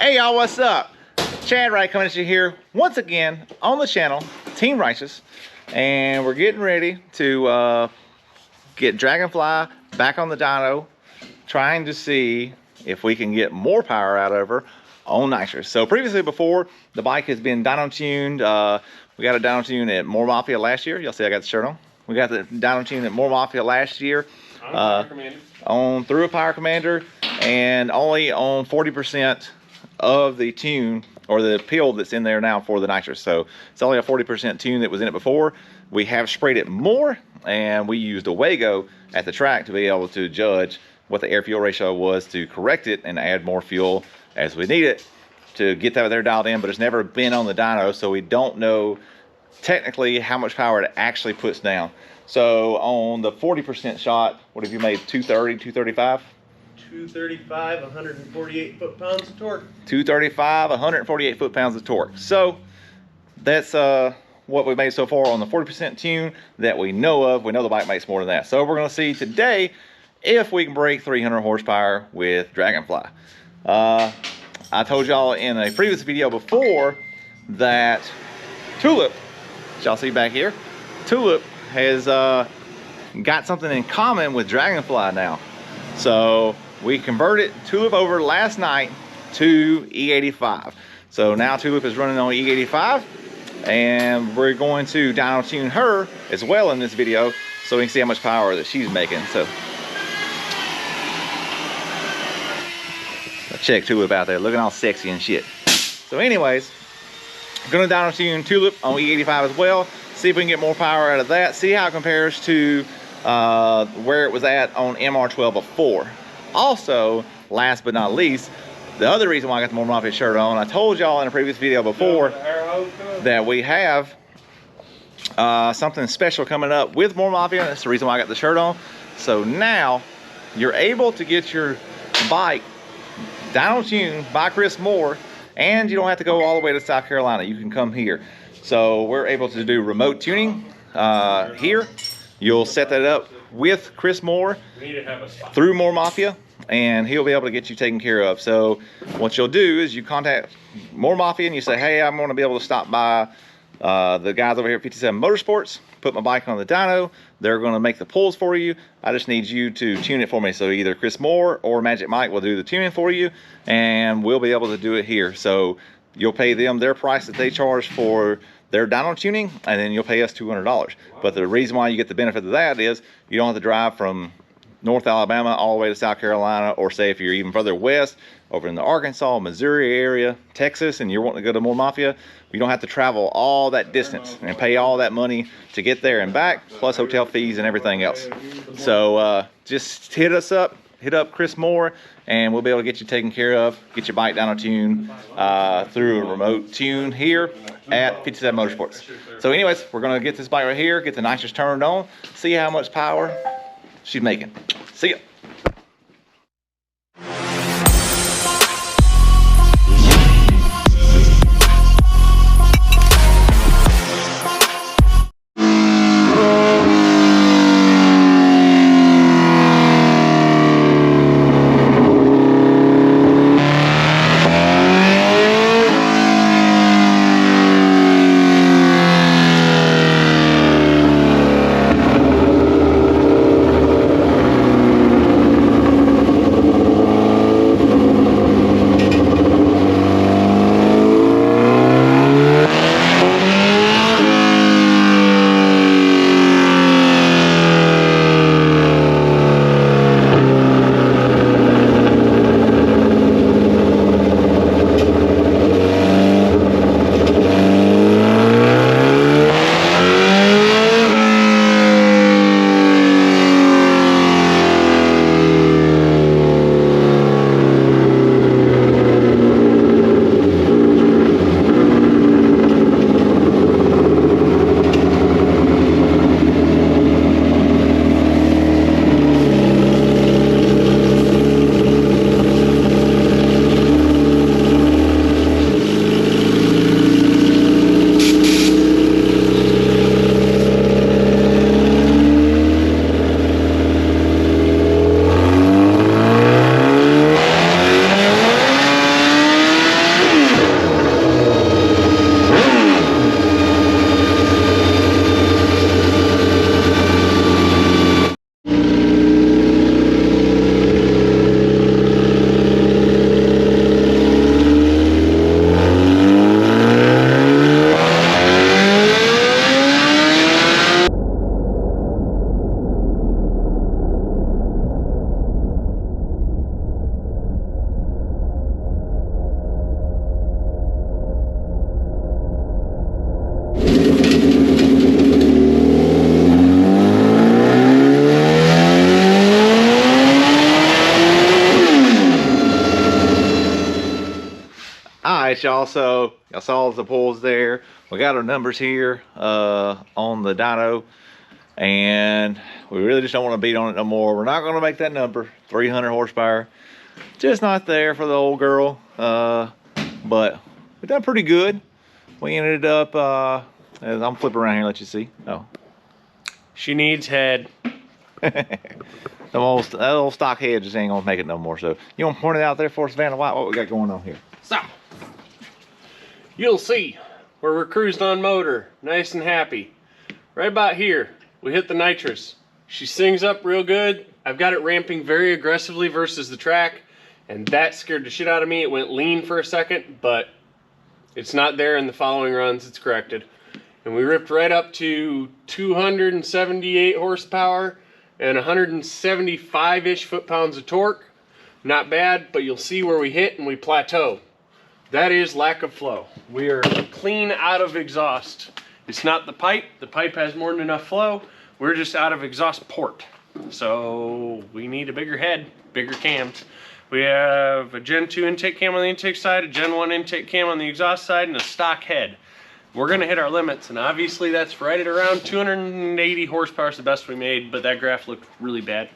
Hey y'all, what's up? Chad Wright coming at you here once again on the channel, Team Righteous, and we're getting ready to get Dragonfly back on the dyno, trying to see if we can get more power out of her on nitrous. So previously, before, the bike has been dyno tuned. We got a dyno tune at More Mafia last year. Y'all see I got the shirt on. We got the dyno tune at More Mafia last year on through a Power Commander, and only on 40% of the tune or the pill that's in there now for the nitrous. So it's only a 40% tune that was in it before. We have sprayed it more, and we used a Wago at the track to be able to judge what the air fuel ratio was to correct it and add more fuel as we need it to get that there dialed in. But it's never been on the dyno, so we don't know technically how much power it actually puts down. So on the 40% shot, what have you made? 230, 235? 235, 148 foot-pounds of torque. 235, 148 foot-pounds of torque. So that's what we made so far on the 40% tune that we know of. We know the bike makes more than that. So we're going to see today if we can break 300 horsepower with Dragonfly. I told y'all in a previous video before that Tulip, which y'all see back here, Tulip has got something in common with Dragonfly now. So we converted Tulip over last night to E85. So now Tulip is running on E85, and we're going to dyno tune her as well in this video so we can see how much power that she's making. So check Tulip out there looking all sexy and shit. So anyways, I'm gonna dyno tune Tulip on E85 as well, see if we can get more power out of that, see how it compares to where it was at on MR12 before. Also, last but not least, the other reason why I got the More Mafia shirt on, I told y'all in a previous video before that we have something special coming up with More Mafia. That's the reason why I got the shirt on. So now you're able to get your bike dyno tuned by Chris Moore, and you don't have to go all the way to South Carolina. You can come here. So we're able to do remote tuning here. You'll set that up with Chris Moore through More Mafia, and he'll be able to get you taken care of. So what you'll do is you contact More Mafia and you say, hey, I'm going to be able to stop by the guys over here at 57 Motorsports, put my bike on the dyno. They're going to make the pulls for you. I just need you to tune it for me. So either Chris Moore or Magic Mike will do the tuning for you, and we'll be able to do it here. So you'll pay them their price that they charge for their dyno tuning, and then you'll pay us $200. But the reason why you get the benefit of that is you don't have to drive from North Alabama all the way to South Carolina, or say if you're even further west, over in the Arkansas, Missouri area, Texas, and you're wanting to go to More Mafia, you don't have to travel all that distance and pay all that money to get there and back, plus hotel fees and everything else. So just hit us up, hit up Chris Moore, and we'll be able to get you taken care of, get your bike dyno tune through a remote tune here at 57 Motorsports. So anyways, we're gonna get this bike right here, get the nitrous turned on, see how much power she's making. See ya. Alright, y'all, so y'all saw the pulls there. We got our numbers here on the dyno, and we really just don't want to beat on it no more. We're not going to make that number 300 horsepower, just not there for the old girl. But we done pretty good. We ended up I'm flipping around here and let you see. Oh, She needs head. that old stock head just ain't gonna make it no more. So you want to point it out there for us, Vanna White, what we got going on here? So, you'll see where we're cruising on motor, nice and happy. Right about here, we hit the nitrous. She sings up real good. I've got it ramping very aggressively versus the track, and that scared the shit out of me. It went lean for a second, but it's not there in the following runs. It's corrected. And we ripped right up to 278 horsepower and 175-ish foot-pounds of torque. Not bad, but you'll see where we hit and we plateau. That is lack of flow. We are clean out of exhaust. It's not the pipe. The pipe has more than enough flow. We're just out of exhaust port. So we need a bigger head, bigger cams. We have a Gen 2 intake cam on the intake side, a Gen 1 intake cam on the exhaust side, and a stock head. We're gonna hit our limits, and obviously that's right at around 280 horsepower is the best we made, but that graph looked really bad.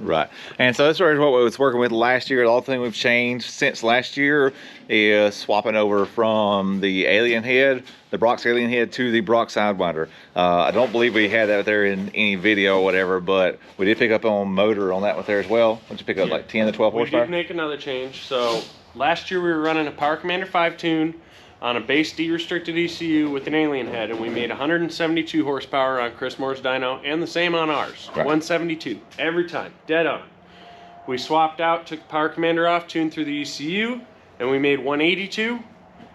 Right, and so this is what we was working with last year. The only thing we've changed since last year is swapping over from the Alien head, the Brock's Alien head, to the Brock sidewinder. I don't believe we had that there in any video or whatever, but we did pick up on motor on that one there as well. Did you pick up like 10 to 12 horsepower? We did make another change. So last year we were running a Power Commander 5 tune on a base D-restricted ECU with an Alien head, and we made 172 horsepower on Chris Moore's dyno, and the same on ours. Right. 172 every time, dead on. We swapped out, took Power Commander off, tuned through the ECU, and we made 182.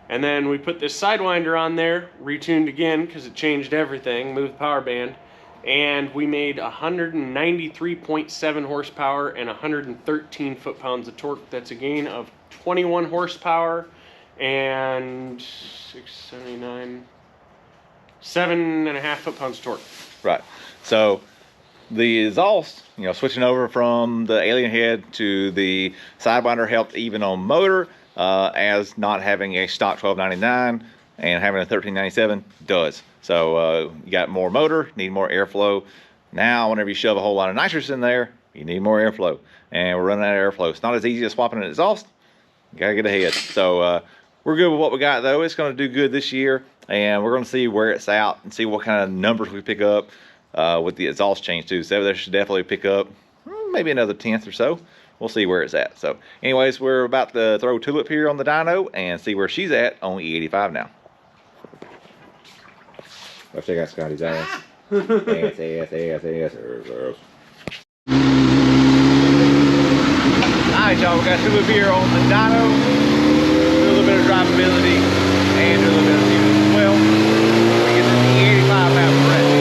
And then we put this Sidewinder on there, retuned again because it changed everything, moved the power band, and we made 193.7 horsepower and 113 foot-pounds of torque. That's a gain of 21 horsepower and 679, 7.5 foot-pounds of torque. Right. So the exhaust, switching over from the Alien head to the Sidewinder helped even on motor, as not having a stock 1299 and having a 1397 does. So you got more motor, need more airflow. Now, whenever you shove a whole lot of nitrous in there, you need more airflow, and we're running out of airflow. It's not as easy as swapping an exhaust. You gotta get ahead. So we're good with what we got, though. It's going to do good this year, and we're going to see where it's out and see what kind of numbers we pick up with the exhaust change too. So there should definitely pick up maybe another 10th or so. We'll see where it's at. So anyways, we're about to throw Tulip here on the dyno and see where she's at on E85 now. Let's check out Scotty's ass. ass. Alright, y'all, we got Tulip here on the dyno. Do a little bit of drivability and do a little bit of tuning as well. We get the E85 Hayabusa.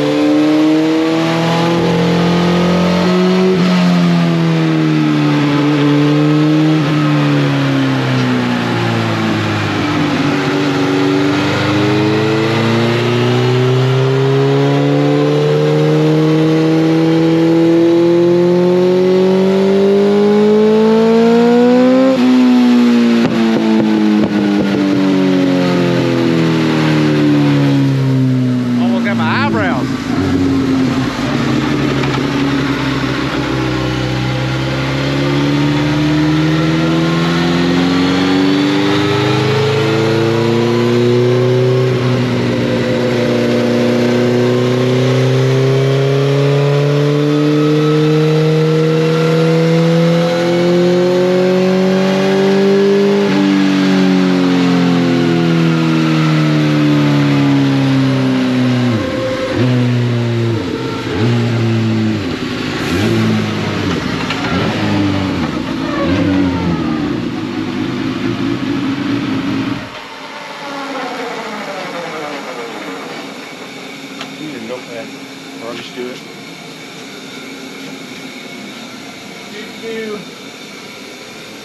I'll just do it.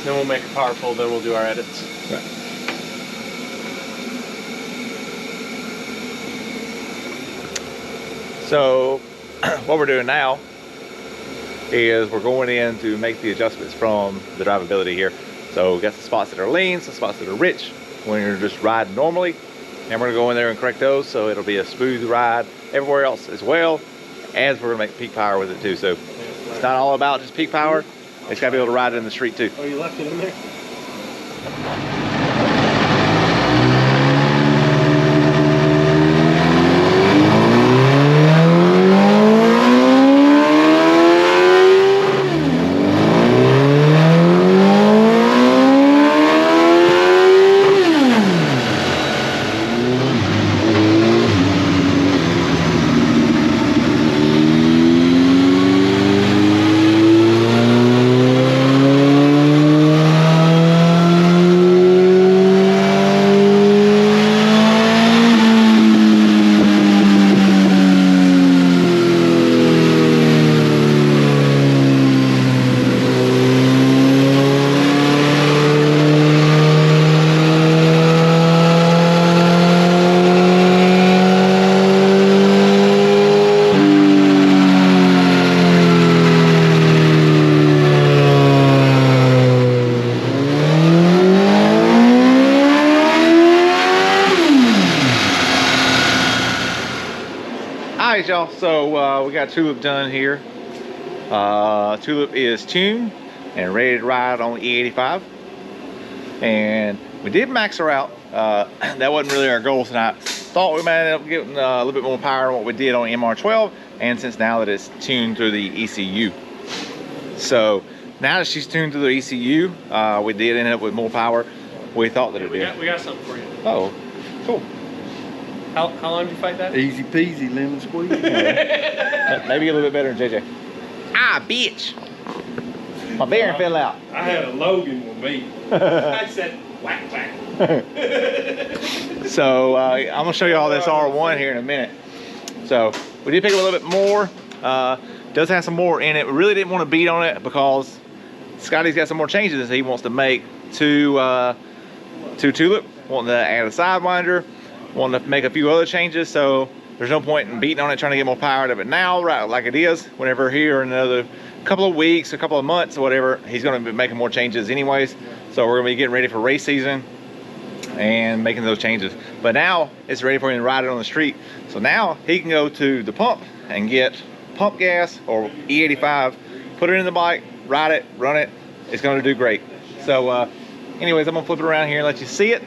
Then we'll make a power pull, then we'll do our edits. Right. So what we're doing now is we're going in to make the adjustments from the drivability here. So we got some spots that are lean, some spots that are rich, when you're just riding normally. And we're gonna go in there and correct those so it'll be a smooth ride everywhere else as well, as we're gonna make peak power with it too. So it's not all about just peak power, it's gotta be able to ride it in the street too. Oh, you left it in there? Alright y'all, so we got Tulip done here. Tulip is tuned and ready to ride on the E85. And we did max her out. That wasn't really our goal tonight. Thought we might end up getting a little bit more power than what we did on MR12, and since now that it's tuned through the ECU. So now that she's tuned through the ECU, we did end up with more power. We thought that it did. We got something for you. Oh, cool. How long did you fight that? Easy peasy, lemon squeeze. Maybe a little bit better than JJ. Ah, bitch! My bearing fell out. I had a Logan with me. I said whack whack. So I'm gonna show you all this R1 here in a minute. So we did pick up a little bit more. Does have some more in it. We really didn't want to beat on it because Scotty's got some more changes he wants to make to Tulip. Wanting to add a sidewinder, wanting to make a few other changes. So there's no point in beating on it, trying to get more power out of it now, right? Like it is. Whenever here in another couple of weeks, a couple of months, or whatever, he's going to be making more changes anyways. So we're going to be getting ready for race season and making those changes. But now it's ready for him to ride it on the street. So now he can go to the pump and get pump gas or E85, put it in the bike, ride it, run it. It's going to do great. So anyways, I'm going to flip it around here and let you see it.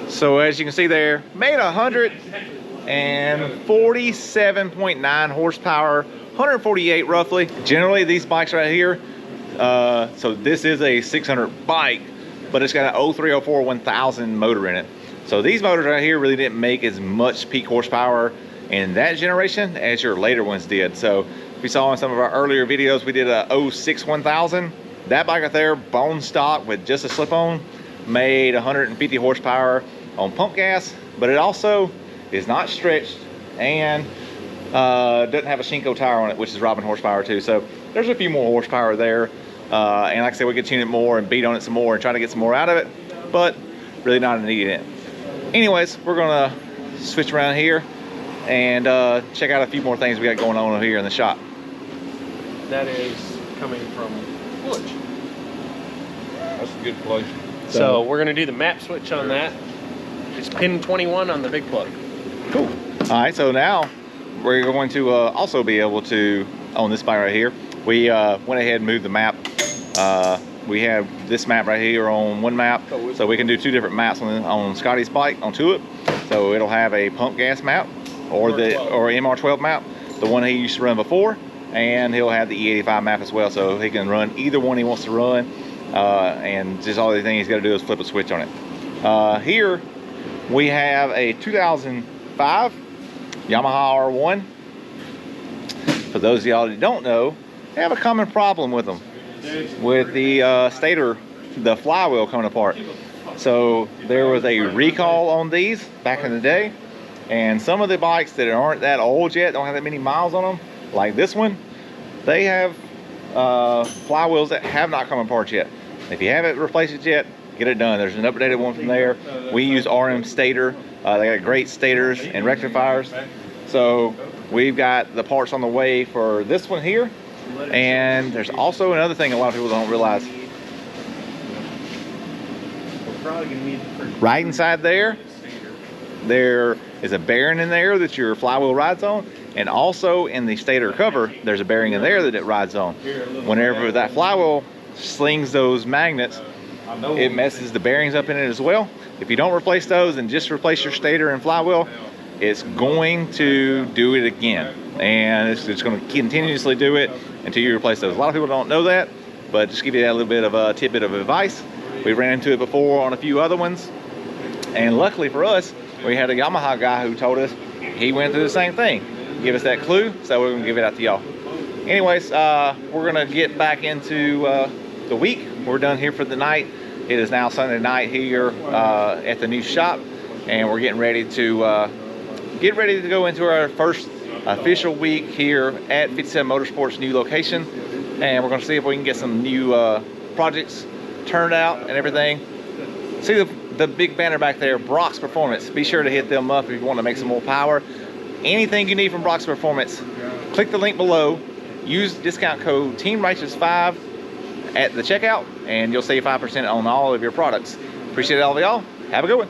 So as you can see there, made 147.9 horsepower, 148 roughly. Generally these bikes right here, so this is a 600 bike, but it's got an 0304 1000 motor in it. So these motors right here really didn't make as much peak horsepower in that generation as your later ones did. So if you saw in some of our earlier videos, we did a 06 1000. That bike right there, bone stock with just a slip-on, made 150 horsepower on pump gas, but it also is not stretched and doesn't have a Shinko tire on it, which is robbing horsepower too. So there's a few more horsepower there. And like I said, we could tune it more and beat on it some more and try to get some more out of it, but really not needing it. Anyways, we're gonna switch around here and check out a few more things we got going on over here in the shop. That is coming from Woolwich. That's a good place. So we're gonna do the map switch on that. It's pin 21 on the big plug. Cool. All right, so now we're going to also be able to, on this bike right here, we went ahead and moved the map. We have this map right here on one map, so we can do two different maps on Scotty's bike, on Tulip. So it'll have a pump gas map or MR12 map, the one he used to run before, and he'll have the E85 map as well, so he can run either one he wants to run. And just all the thing he's got to do is flip a switch on it. Here we have a 2005 Yamaha R1. For those of y'all that don't know, they have a common problem with them, with the stator, the flywheel coming apart. So there was a recall on these back in the day, and some of the bikes that aren't that old yet, don't have that many miles on them, like this one, they have flywheels that have not come apart yet. If you haven't replaced it yet, get it done. There's an updated one from there. We use RM stator. They got great stators and rectifiers. So We've got the parts on the way for this one here. And there's also another thing a lot of people don't realize. Right inside there is a bearing in there that your flywheel rides on. And also in the stator cover, there's a bearing in there that it rides on. Whenever that flywheel slings those magnets, it messes the bearings up in it as well. If you don't replace those and just replace your stator and flywheel, it's going to do it again. And it's going to continuously do it until you replace those. A lot of people don't know that, but just give you that little bit of a tidbit of advice. We ran into it before on a few other ones. And luckily for us, we had a Yamaha guy who told us he went through the same thing. Give us that clue, so we're gonna give it out to y'all. Anyways, we're gonna get back into the week. We're done here for the night. It is now Sunday night here at the new shop, and we're getting ready to go into our first official week here at 57 Motorsports' new location, and we're gonna see if we can get some new projects turned out and everything. See the big banner back there, Brock's Performance. Be sure to hit them up if you want to make some more power. Anything you need from Brock's Performance, click the link below, use discount code TEAMRIGHTEOUS5 at the checkout, and you'll save 5% on all of your products. Appreciate it, all of y'all. Have a good one.